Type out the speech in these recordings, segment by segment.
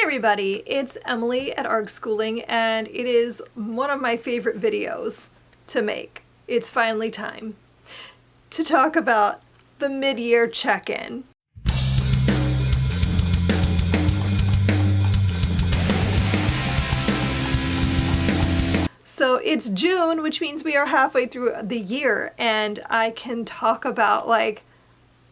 everybody, it's Emily at ARG Schooling, and it is one of my favorite videos to make. It's finally time to talk about the mid-year check-in. So it's June, which means we are halfway through the year, and I can talk about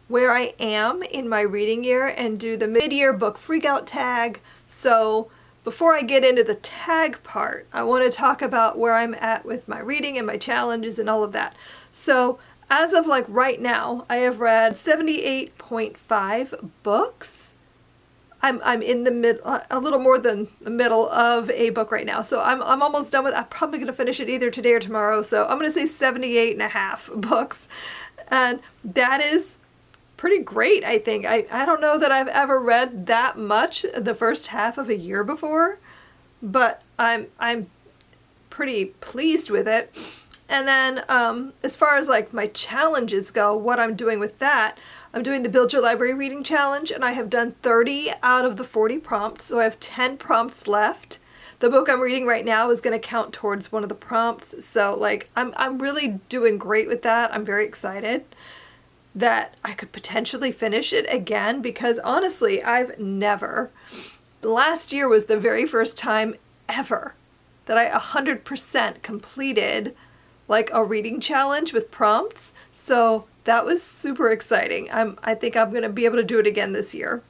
where I am in my reading year and do the mid-year book freakout tag. So before I get into the tag part, I want to talk about where I'm at with my reading and my challenges and all of that. So as of right now, I have read 78.5 books. I'm in the mid, a little more than the middle of a book right now. So I'm almost done with, I'm probably going to finish it either today or tomorrow. So I'm going to say 78 and a half books. And that is pretty great, I think. I don't know that I've ever read that much the first half of a year before, but I'm pretty pleased with it. And then as far as my challenges go, what I'm doing with that, I'm doing the Build Your Library Reading Challenge, and I have done 30 out of the 40 prompts, so I have 10 prompts left. The book I'm reading right now is going to count towards one of the prompts, so I'm really doing great with that. I'm very excited that I could potentially finish it again, because honestly, last year was the very first time ever that I 100% completed a reading challenge with prompts. So that was super exciting. I think I'm going to be able to do it again this year.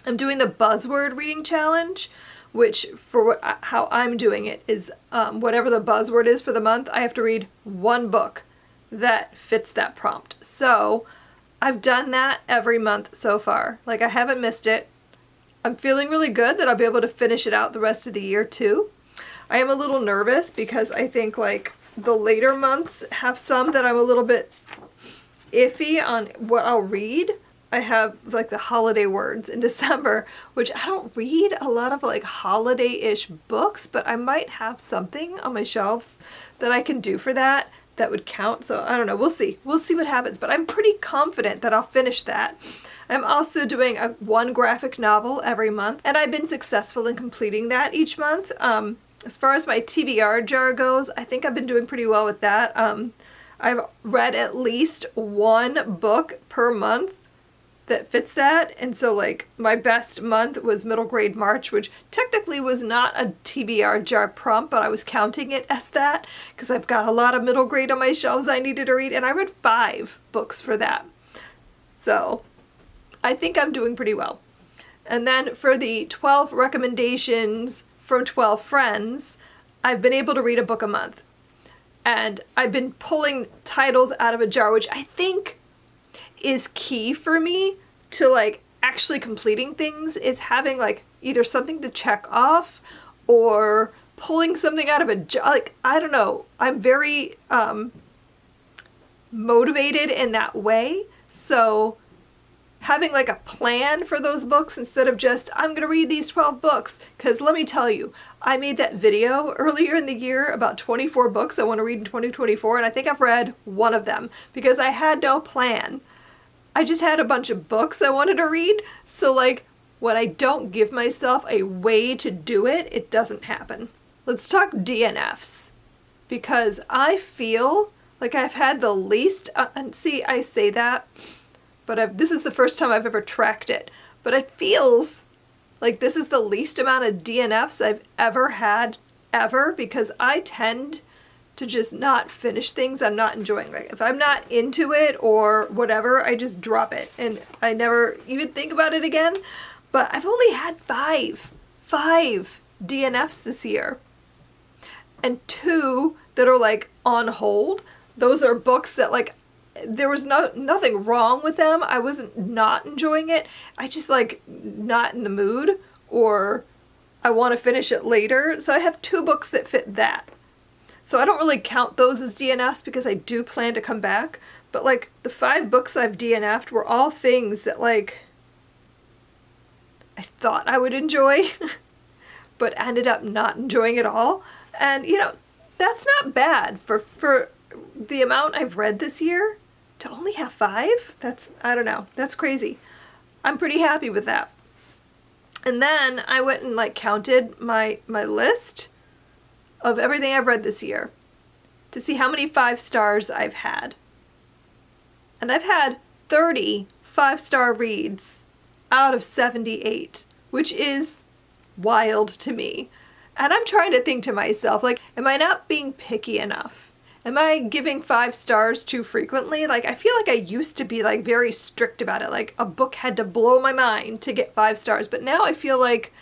I'm doing the buzzword reading challenge, which how I'm doing it is whatever the buzzword is for the month, I have to read one book that fits that prompt. So I've done that every month so far. I haven't missed it. I'm feeling really good that I'll be able to finish it out the rest of the year too. I am a little nervous because I think the later months have some that I'm a little bit iffy on what I'll read. I have the holiday words in December, which I don't read a lot of holiday-ish books, but I might have something on my shelves that I can do for that would count. So I don't know. We'll see. We'll see what happens, but I'm pretty confident that I'll finish that. I'm also doing one graphic novel every month, and I've been successful in completing that each month. As far as my TBR jar goes, I think I've been doing pretty well with that. I've read at least one book per month that fits that, and so my best month was middle grade March, which technically was not a TBR jar prompt, but I was counting it as that because I've got a lot of middle grade on my shelves I needed to read, and I read 5 books for that. So I think I'm doing pretty well. And then for the 12 recommendations from 12 friends, I've been able to read a book a month. And I've been pulling titles out of a jar, which I think is key for me to actually completing things, is having either something to check off or pulling something out of a jar. I don't know. I'm very motivated in that way. So having a plan for those books instead of just, I'm going to read these 12 books. Because let me tell you, I made that video earlier in the year about 24 books I want to read in 2024, and I think I've read one of them because I had no plan. I just had a bunch of books I wanted to read. So when I don't give myself a way to do it, it doesn't happen. Let's talk DNFs, because I feel like I've had the least, and see, I say that, but this is the first time I've ever tracked it. But it feels like this is the least amount of DNFs I've ever had, because I tend to just not finish things I'm not enjoying. If I'm not into it or whatever, I just drop it, and I never even think about it again. But I've only had five DNFs this year. And 2 that are on hold. Those are books that there was nothing wrong with them. I wasn't not enjoying it. I just not in the mood, or I want to finish it later. So I have 2 books that fit that. So I don't really count those as DNFs because I do plan to come back. But the 5 books I've DNF'd were all things that I thought I would enjoy, but ended up not enjoying at all. And that's not bad for the amount I've read this year. To only have 5? I don't know. That's crazy. I'm pretty happy with that. And then I went and like counted my list of everything I've read this year to see how many 5 stars I've had. And I've had 30 5-star reads out of 78, which is wild to me. And I'm trying to think to myself, like, am I not being picky enough? Am I giving 5 stars too frequently? Like, I feel like I used to be like very strict about it. Like, a book had to blow my mind to get 5 stars. But now I feel like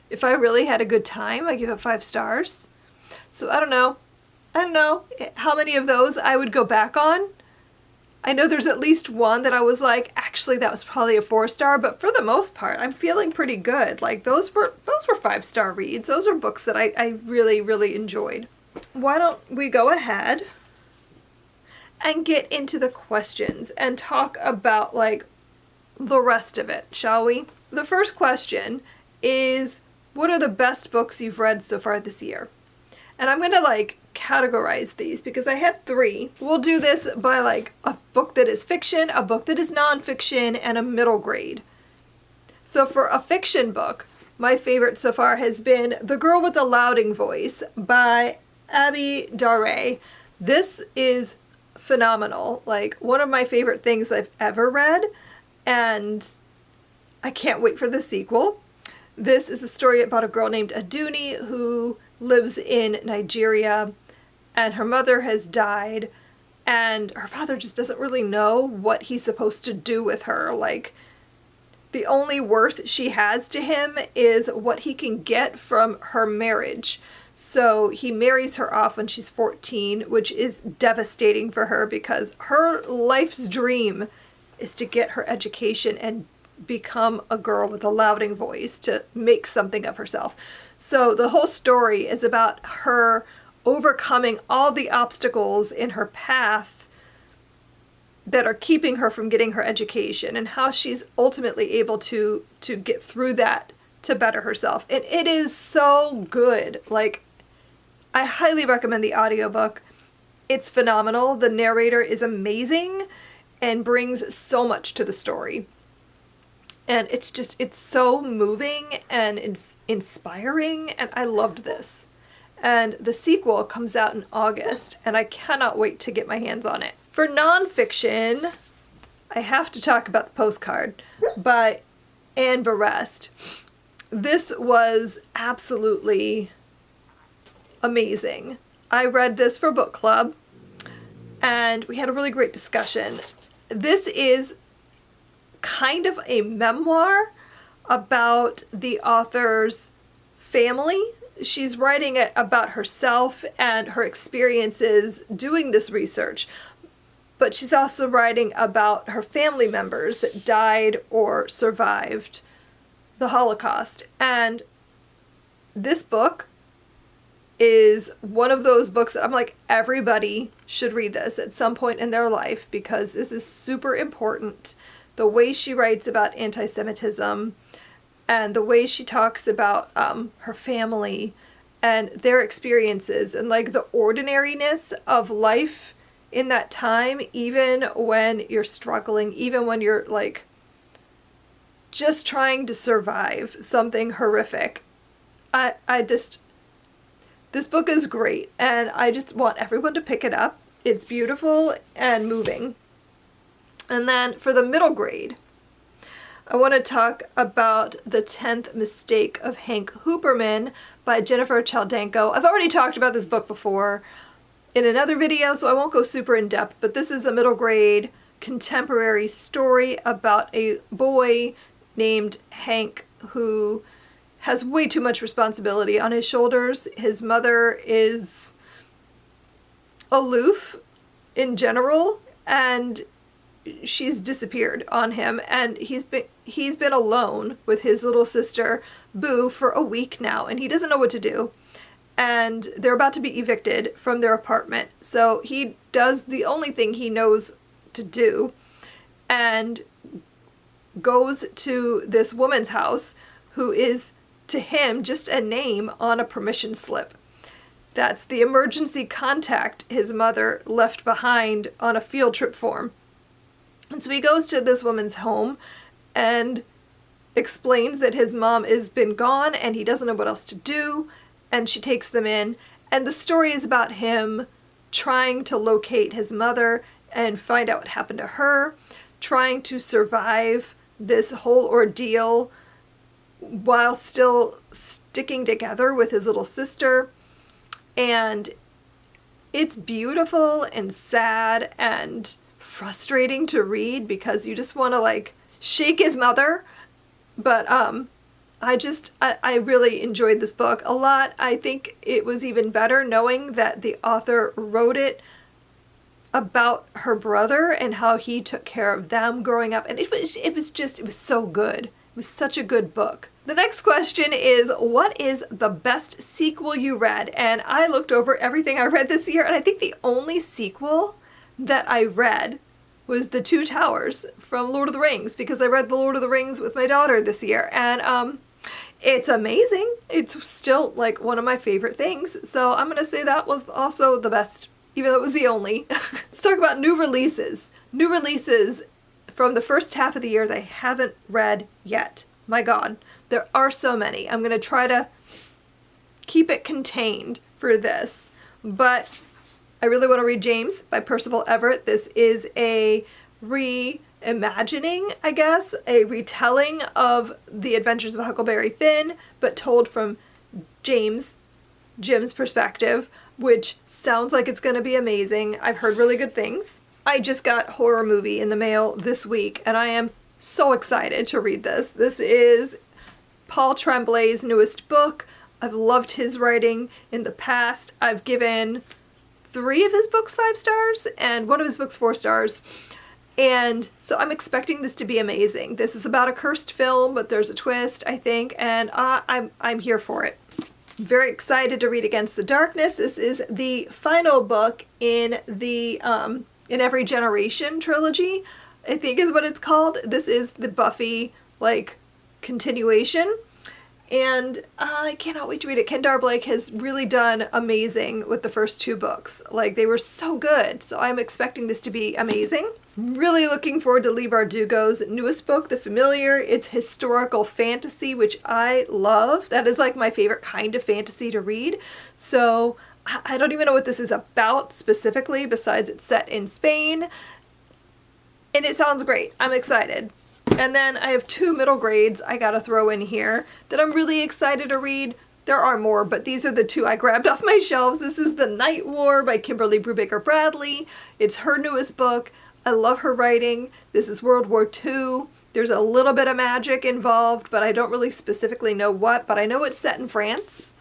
if I really had a good time, I give it 5 stars. So I don't know. I don't know how many of those I would go back on. I know there's at least one that I was like, actually that was probably a 4-star, but for the most part, I'm feeling pretty good. Like those were 5-star reads. Those are books that I really, really enjoyed. Why don't we go ahead and get into the questions and talk about like the rest of it, shall we? The first question is, what are the best books you've read so far this year? And I'm going to like categorize these because I had 3. We'll do this by like a book that is fiction, a book that is nonfiction, and a middle grade. So for a fiction book, my favorite so far has been The Girl with the Louding Voice by Abi Dare. This is phenomenal. Like one of my favorite things I've ever read, and I can't wait for the sequel. This is a story about a girl named Aduni who lives in Nigeria, and her mother has died, and her father just doesn't really know what he's supposed to do with her. Like, the only worth she has to him is what he can get from her marriage. So he marries her off when she's 14, which is devastating for her because her life's dream is to get her education and become a girl with a louding voice, to make something of herself. So the whole story is about her overcoming all the obstacles in her path that are keeping her from getting her education, and how she's ultimately able to get through that to better herself. And it is so good. Like, I highly recommend the audiobook. It's phenomenal. The narrator is amazing and brings so much to the story. And it's so moving and it's inspiring, and I loved this. And the sequel comes out in August, and I cannot wait to get my hands on it. For nonfiction, I have to talk about The Postcard by Anne Berest. This was absolutely amazing. I read this for book club, and we had a really great discussion. This is kind of a memoir about the author's family. She's writing it about herself and her experiences doing this research, but she's also writing about her family members that died or survived the Holocaust. And this book is one of those books that I'm like, everybody should read this at some point in their life because this is super important. The way she writes about anti-Semitism and the way she talks about her family and their experiences and like the ordinariness of life in that time, even when you're struggling, even when you're like just trying to survive something horrific. This book is great, and I just want everyone to pick it up. It's beautiful and moving. And then for the middle grade, I want to talk about The 10th Mistake of Hank Huberman by Jennifer Chaldanko. I've already talked about this book before in another video, so I won't go super in depth, but this is a middle grade contemporary story about a boy named Hank who has way too much responsibility on his shoulders. His mother is aloof in general, and she's disappeared on him, and he's been alone with his little sister Boo for a week now, and he doesn't know what to do. And they're about to be evicted from their apartment, so he does the only thing he knows to do and goes to this woman's house who is, to him, just a name on a permission slip. That's the emergency contact his mother left behind on a field trip form. And so he goes to this woman's home, and explains that his mom has been gone and he doesn't know what else to do, and she takes them in. And the story is about him trying to locate his mother and find out what happened to her, trying to survive this whole ordeal while still sticking together with his little sister. And it's beautiful and sad and frustrating to read because you just want to like shake his mother. But I really enjoyed this book a lot. I think it was even better knowing that the author wrote it about her brother and how he took care of them growing up. And it was so good. It was such a good book. The next question is, what is the best sequel you read? And I looked over everything I read this year, and I think the only sequel that I read was The Two Towers from Lord of the Rings, because I read The Lord of the Rings with my daughter this year. And it's amazing. It's still like one of my favorite things. So I'm going to say that was also the best, even though it was the only. Let's talk about new releases. New releases from the first half of the year that I haven't read yet. My God, there are so many. I'm going to try to keep it contained for this. But I really want to read James by Percival Everett. This is a reimagining, I guess, a retelling of the adventures of Huckleberry Finn, but told from Jim's perspective, which sounds like it's going to be amazing. I've heard really good things. I just got Horror Movie in the mail this week, and I am so excited to read this. This is Paul Tremblay's newest book. I've loved his writing in the past. I've given 3 of his books 5 stars and 1 of his books 4 stars. And so I'm expecting this to be amazing. This is about a cursed film, but there's a twist, I think, and I'm here for it. Very excited to read Against the Darkness. This is the final book in the In Every Generation trilogy, I think is what it's called. This is the Buffy, continuation. And I cannot wait to read it. Kendare Blake has really done amazing with the first 2 books. They were so good. So I'm expecting this to be amazing. Really looking forward to Leigh Bardugo's newest book, The Familiar. It's historical fantasy, which I love. That is my favorite kind of fantasy to read. So I don't even know what this is about specifically, besides it's set in Spain. And it sounds great. I'm excited. And then I have 2 middle grades I gotta throw in here that I'm really excited to read. There are more, but these are the 2 I grabbed off my shelves. This is The Night War by Kimberly Brubaker Bradley. It's her newest book. I love her writing. This is World War II. There's a little bit of magic involved, but I don't really specifically know what, but I know it's set in France.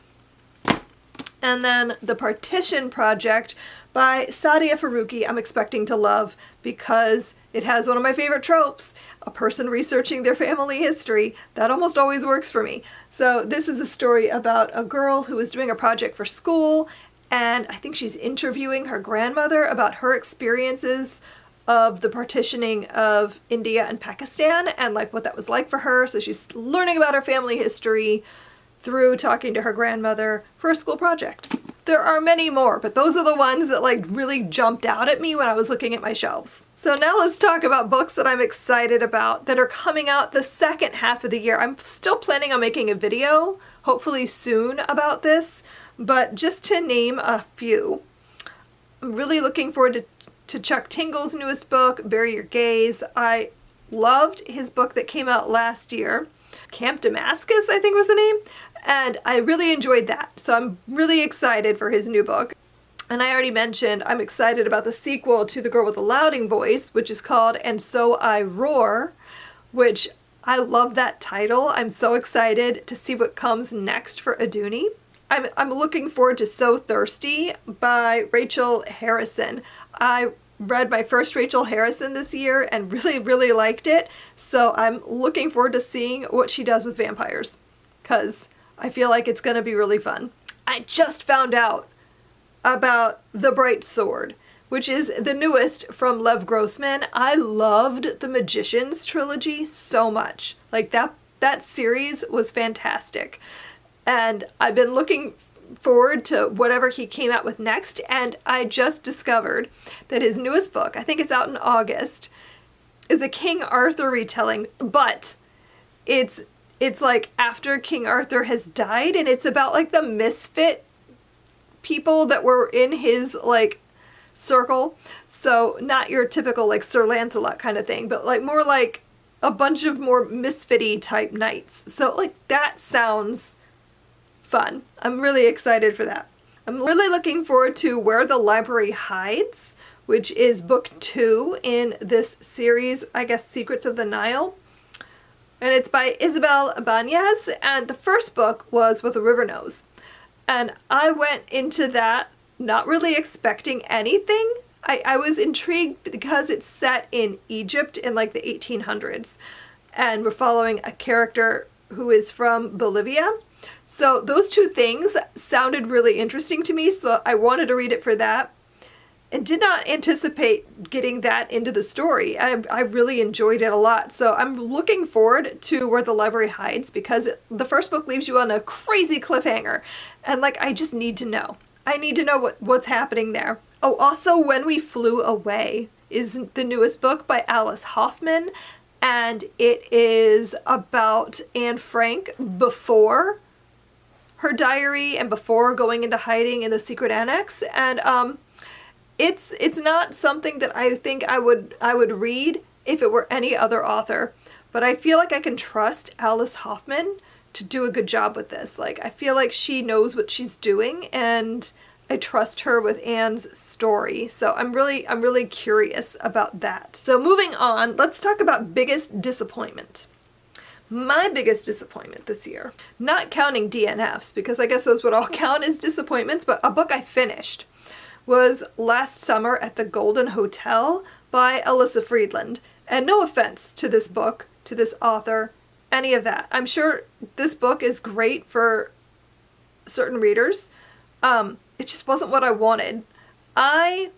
And then The Partition Project by Sadia Faruqi I'm expecting to love because it has one of my favorite tropes, a person researching their family history. That almost always works for me. So this is a story about a girl who is doing a project for school, and I think she's interviewing her grandmother about her experiences of the partitioning of India and Pakistan and what that was like for her. So she's learning about her family history through talking to her grandmother for a school project. There are many more, but those are the ones that really jumped out at me when I was looking at my shelves. So now let's talk about books that I'm excited about that are coming out the second half of the year. I'm still planning on making a video, hopefully soon, about this, but just to name a few. I'm really looking forward to Chuck Tingle's newest book, Bury Your Gaze. I loved his book that came out last year. Camp Damascus, I think was the name. And I really enjoyed that. So I'm really excited for his new book. And I already mentioned I'm excited about the sequel to The Girl with the Louding Voice, which is called And So I Roar, which I love that title. I'm so excited to see what comes next for Aduni. I'm looking forward to So Thirsty by Rachel Harrison. I read my first Rachel Harrison this year and really, really liked it. So I'm looking forward to seeing what she does with vampires, because I feel like it's going to be really fun. I just found out about The Bright Sword, which is the newest from Lev Grossman. I loved the Magicians trilogy so much. That series was fantastic. And I've been looking forward to whatever he came out with next, and I just discovered that his newest book, I think it's out in August, is a King Arthur retelling, but it's like after King Arthur has died, and it's about like the misfit people that were in his like circle. So not your typical like Sir Lancelot kind of thing, but like more like a bunch of more misfitty type knights. So like that sounds fun. I'm really excited for that. I'm really looking forward to Where the Library Hides, which is book 2 in this series, I guess Secrets of the Nile. And it's by Isabel Ibanez, and the first book was With a River Nose. And I went into that not really expecting anything. I was intrigued because it's set in Egypt in like the 1800s, and we're following a character who is from Bolivia. So those two things sounded really interesting to me, so I wanted to read it for that. And did not anticipate getting that into the story. I really enjoyed it a lot. So I'm looking forward to Where the Library Hides, because the first book leaves you on a crazy cliffhanger. And like, I just need to know. I need to know what's happening there. Oh, also When We Flew Away is the newest book by Alice Hoffman. And it is about Anne Frank before her diary and before going into hiding in the secret annex. And it's not something that I think I would read if it were any other author, but I feel like I can trust Alice Hoffman to do a good job with this. Like, I feel like she knows what she's doing, and I trust her with Anne's story. So I'm really curious about that. So moving on, let's talk about biggest disappointment. My biggest disappointment this year, not counting DNFs, because I guess those would all count as disappointments, but a book I finished, was Last Summer at the Golden Hotel by Elyssa Friedland. And no offense to this book, to this author, any of that. I'm sure this book is great for certain readers. It just wasn't what I wanted. I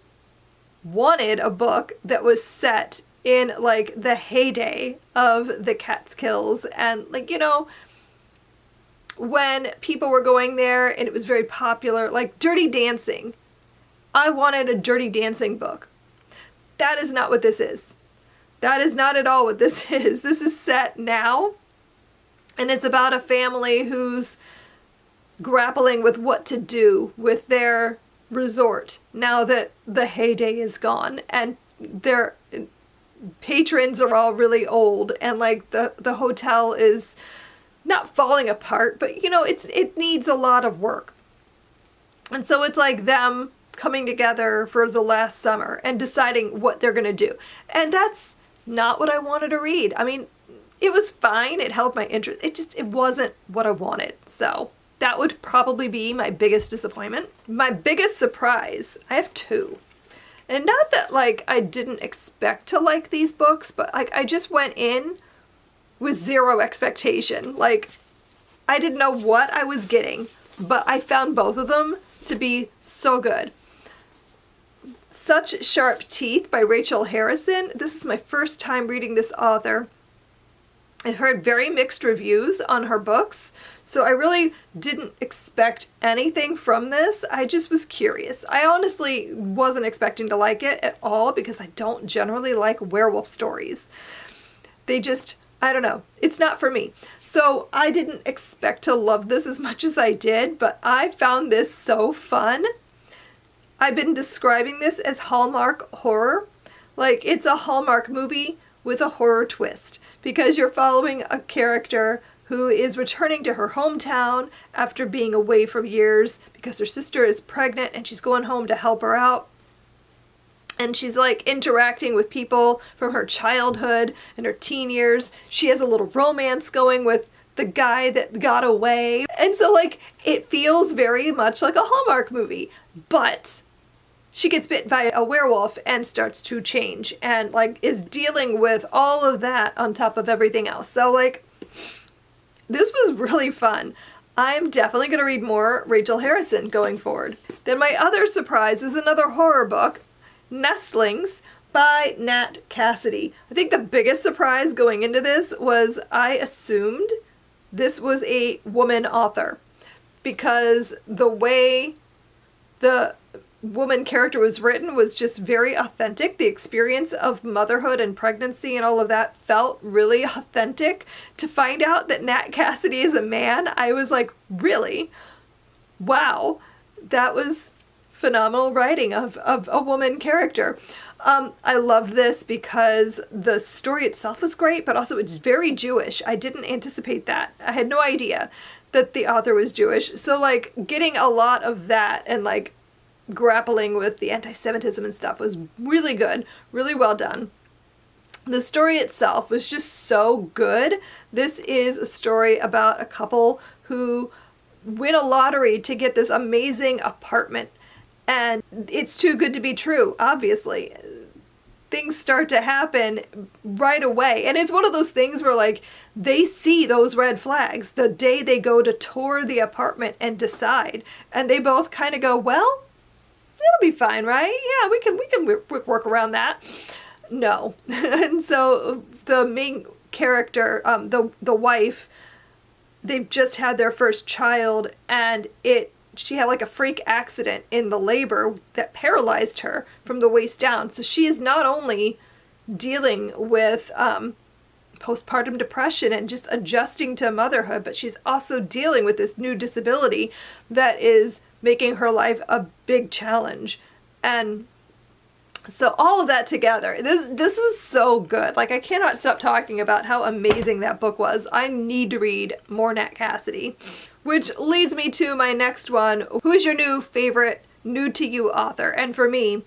wanted a book that was set in like the heyday of the Catskills, and like, you know, when people were going there and it was very popular, like Dirty Dancing. I wanted a Dirty Dancing book. That is not what this is. That is not at all what this is. This is set now, and it's about a family who's grappling with what to do with their resort now that the heyday is gone, and their patrons are all really old, and like the hotel is not falling apart, but you know, it needs a lot of work. And so it's like them coming together for the last summer and deciding what they're going to do. And that's not what I wanted to read. I mean, it was fine. It held my interest. It wasn't what I wanted. So that would probably be my biggest disappointment. My biggest surprise, I have 2. And not that like I didn't expect to like these books, but like I just went in with zero expectation. Like, I didn't know what I was getting, but I found both of them to be so good. Such Sharp Teeth by Rachel Harrison. This is my first time reading this author. I heard very mixed reviews on her books, so I really didn't expect anything from this. I just was curious. I honestly wasn't expecting to like it at all, because I don't generally like werewolf stories. They just, I don't know, it's not for me. So I didn't expect to love this as much as I did, but I found this so fun. I've been describing this as Hallmark horror. Like, it's a Hallmark movie with a horror twist, because you're following a character who is returning to her hometown after being away for years because her sister is pregnant and she's going home to help her out. And she's like interacting with people from her childhood and her teen years. She has a little romance going with the guy that got away. And so like, it feels very much like a Hallmark movie, but she gets bit by a werewolf and starts to change, and like is dealing with all of that on top of everything else. So like, this was really fun. I'm definitely going to read more Rachel Harrison going forward. Then my other surprise is another horror book, Nestlings by Nat Cassidy. I think the biggest surprise going into this was I assumed this was a woman author, because the way the woman character was written was just very authentic. The experience of motherhood and pregnancy and all of that felt really authentic. To find out that Nat Cassidy is a man, I was like, really? Wow. That was phenomenal writing of a woman character. I loved this because the story itself was great, but also it's very Jewish. I didn't anticipate that. I had no idea that the author was Jewish. So like getting a lot of that and like grappling with the anti-Semitism and stuff was really good, really well done. The story itself was just so good. This is a story about a couple who win a lottery to get this amazing apartment. And it's too good to be true, obviously. Things start to happen right away. And it's one of those things where, like, they see those red flags the day they go to tour the apartment and decide. And they both kind of go, well, it'll be fine, right? Yeah, we can work around that. No. And so the main character, the wife, they've just had their first child, and she had like a freak accident in the labor that paralyzed her from the waist down. So she is not only dealing with postpartum depression and just adjusting to motherhood, but she's also dealing with this new disability that is making her life a big challenge. And so all of that together, this was so good. Like, I cannot stop talking about how amazing that book was. I need to read more Nat Cassidy. Which leads me to my next one. Who is your new favorite, new to you author? And for me,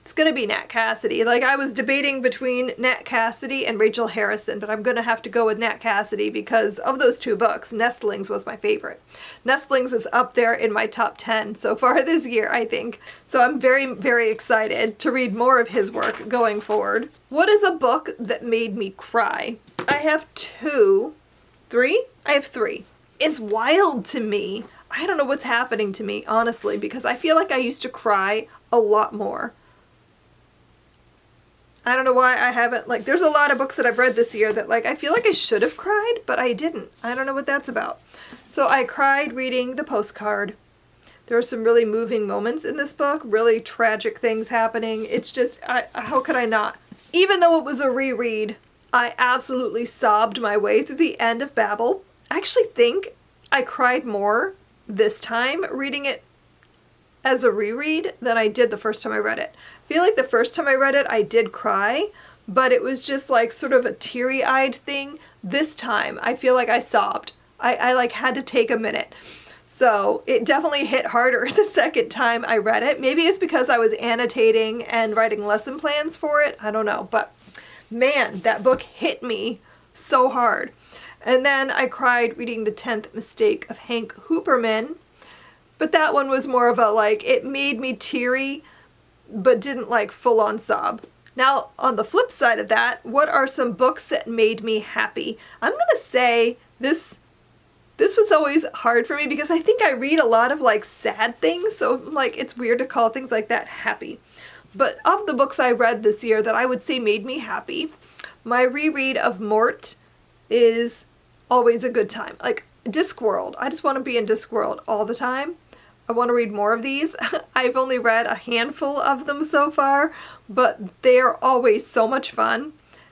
it's gonna be Nat Cassidy. Like, I was debating between Nat Cassidy and Rachel Harrison, but I'm gonna have to go with Nat Cassidy because of those two books. Nestlings was my favorite. Nestlings is up there in my top 10 so far this year, I think. So I'm very, very excited to read more of his work going forward. What is a book that made me cry? I have three. I have three. It's wild to me. I don't know what's happening to me, honestly, because I feel like I used to cry a lot more. I don't know why I haven't, like, there's a lot of books that I've read this year that, like, I feel like I should have cried, but I didn't. I don't know what that's about. So I cried reading The Postcard. There are some really moving moments in this book, really tragic things happening. It's just, how could I not? Even though it was a reread, I absolutely sobbed my way through the end of Babel. I actually think I cried more this time reading it as a reread than I did the first time I read it. I feel like the first time I read it, I did cry, but it was just like sort of a teary-eyed thing. This time, I feel like I sobbed. I like had to take a minute. So it definitely hit harder the second time I read it. Maybe it's because I was annotating and writing lesson plans for it. I don't know, but man, that book hit me so hard. And then I cried reading The 10th Mistake of Hank Hooperman. But that one was more of a, like, it made me teary, but didn't, like, full-on sob. Now, on the flip side of that, what are some books that made me happy? I'm going to say this was always hard for me because I think I read a lot of, like, sad things. So, like, it's weird to call things like that happy. But of the books I read this year that I would say made me happy, my reread of Mort is always a good time. Like, Discworld. I just want to be in Discworld all the time. I want to read more of these. I've only read a handful of them so far, but they are always so much fun.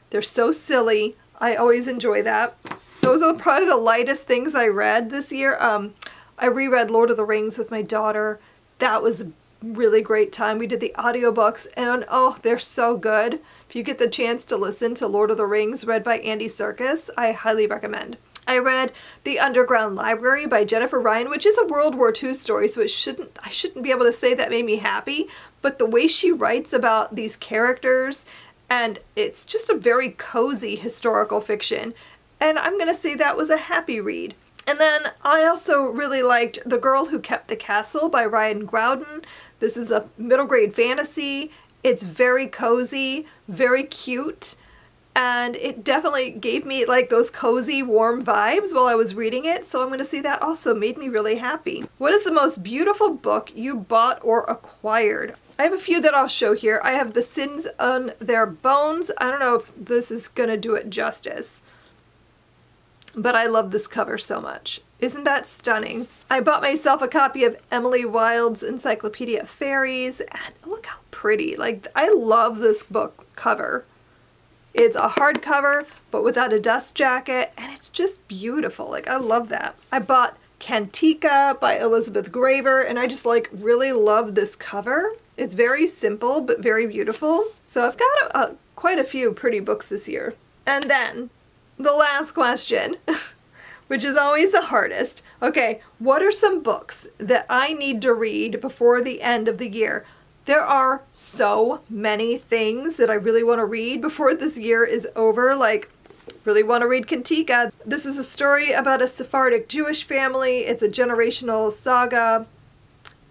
They're so silly. I always enjoy that. Those are probably the lightest things I read this year. I reread Lord of the Rings with my daughter. That was a really great time. We did the audiobooks, and oh, they're so good. If you get the chance to listen to Lord of the Rings read by Andy Serkis, I highly recommend. I read The Underground Library by Jennifer Ryan, which is a World War II story, so I shouldn't be able to say that made me happy, but the way she writes about these characters, and it's just a very cozy historical fiction, and I'm going to say that was a happy read. And then I also really liked The Girl Who Kept the Castle by Ryan Groudon. This is a middle grade fantasy. It's very cozy, very cute. And it definitely gave me like those cozy, warm vibes while I was reading it. So I'm going to say that also made me really happy. What is the most beautiful book you bought or acquired? I have a few that I'll show here. I have The Sins on Their Bones. I don't know if this is going to do it justice, but I love this cover so much. Isn't that stunning? I bought myself a copy of Emily Wilde's Encyclopedia of Fairies, and look how pretty. Like, I love this book cover. It's a hardcover, but without a dust jacket, and it's just beautiful. Like, I love that. I bought Cantica by Elizabeth Graver, and I just like really love this cover. It's very simple, but very beautiful. So I've got quite a few pretty books this year. And then the last question, which is always the hardest. Okay, what are some books that I need to read before the end of the year? There are so many things that I really want to read before this year is over. Like, really want to read Cantica. This is a story about a Sephardic Jewish family. It's a generational saga.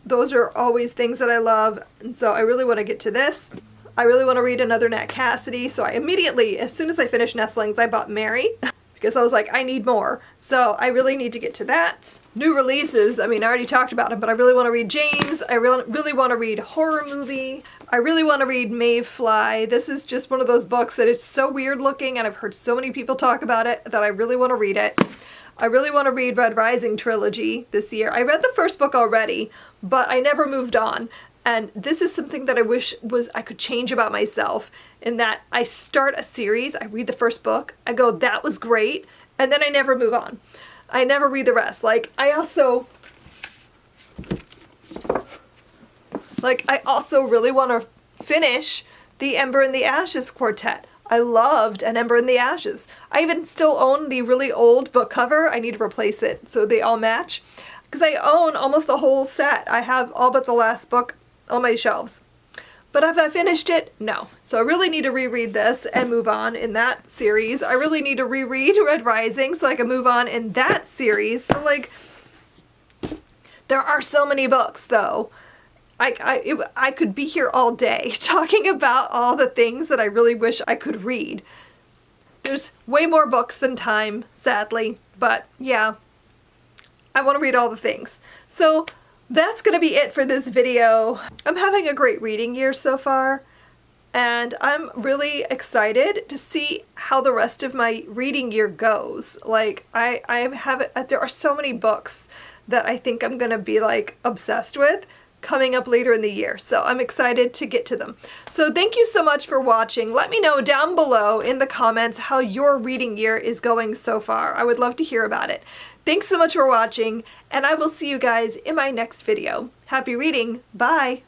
Those are always things that I love, and so I really want to get to this. I really want to read another Nat Cassidy, so I immediately, as soon as I finished Nestlings, I bought Mary. Because I was like, I need more. So I really need to get to that. New releases, I mean, I already talked about them, but I really want to read James. I really want to read Horror Movie. I really want to read Mayfly. This is just one of those books that is so weird looking, and I've heard so many people talk about it that I really want to read it. I really want to read Red Rising trilogy this year. I read the first book already, but I never moved on. And this is something that I wish I could change about myself, in that I start a series, I read the first book, I go, that was great, and then I never move on. I never read the rest. I also really want to finish the Ember and the Ashes quartet. I loved An Ember in the Ashes. I even still own the really old book cover. I need to replace it so they all match. Because I own almost the whole set. I have all but the last book on my shelves. But have I finished it? No. So I really need to reread this and move on in that series. I really need to reread Red Rising so I can move on in that series. So there are so many books though. I could be here all day talking about all the things that I really wish I could read. There's way more books than time, sadly. But yeah, I want to read all the things. So that's going to be it for this video. I'm having a great reading year so far, and I'm really excited to see how the rest of my reading year goes. There are so many books that I think I'm going to be obsessed with coming up later in the year. So I'm excited to get to them. So thank you so much for watching. Let me know down below in the comments how your reading year is going so far. I would love to hear about it. Thanks so much for watching, and I will see you guys in my next video. Happy reading. Bye.